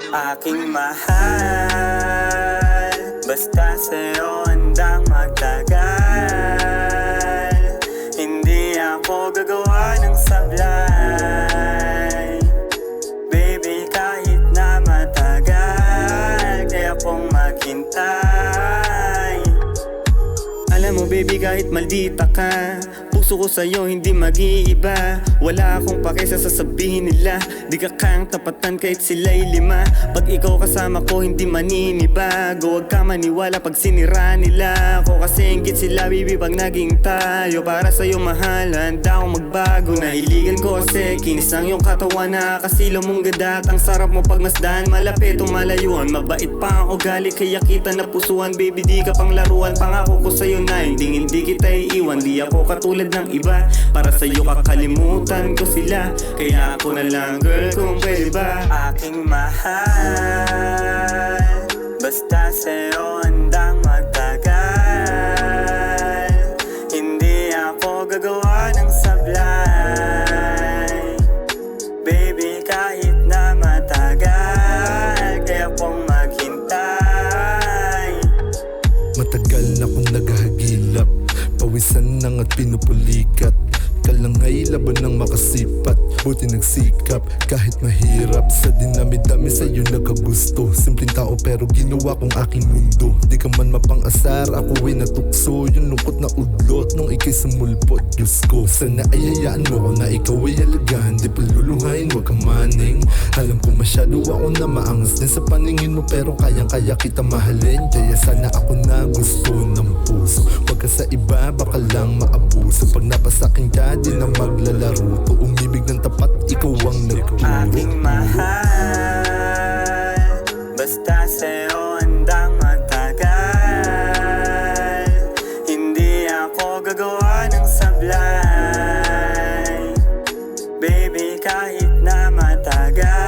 Aking mahal, basta sa'yo handang magtagal. Hindi ako gagawa ng sablay. Baby, kahit na matagal, kaya kong maghintay. Alam mo baby, kahit maldita ka, puso ko sa'yo hindi mag-iiba. Wala akong pake sa sasabihin nila, di ka kayang tapatan kahit sila'y lima. Pag ikaw kasama ko hindi maninibago, huwag ka maniwala pag sinira nila ako. Kasi inggit sila baby pag naging tayo. Para sa'yo mahal, handa akong magbago. Nahiligan ko kasi kinis ang iyong katawan. Nakakasilaw mong ganda at ang sarap mo pagmasdan. Malapit o malayuan, mabait pa ang ugali, kaya kita na pusuan. Baby di ka pang laruan, pangako ko sa'yo na hindi kita iiwan. Di ako katulad ng iba, para sa'yo kakalimutan ko sila. Kaya ako na lang girl kung pwede ba. Aking mahal, basta sa'yo handang magtagal. Hindi ako gagawa ng sablay. Baby, kahit na matagal, kaya kong maghintay. Matagal na akong naghahagilap, pawisan nang at pinupulikat. Kalangay laban ng makasipat, buti nagsikap kahit mahirap. Sa dinami-dami sa'yo nagkagusto, simpleng tao pero ginawa kong aking mundo. Di ka man mapang-asar, ako ay natukso. Yung lungkot na udlot nung ikay sumulpot. Diyos ko, sana ay hayaan mo ko na ikaw ay alagaan. Di paluluhain, wag kang maning. Alam ko masyado ako na maangas din sa paningin mo, pero kayang-kaya kita mahalin. Kaya sana ako na gusto ng puso. Wag ka sa iba, baka lang maabuso. Pag napasakin ka, di na maglalaro to. Umibig ng tapat, ikaw ang nagturo. Aking mahal, basta sa'yo handang magtagal. Hindi ako gagawa ng sablay. Baby, kahit na matagal,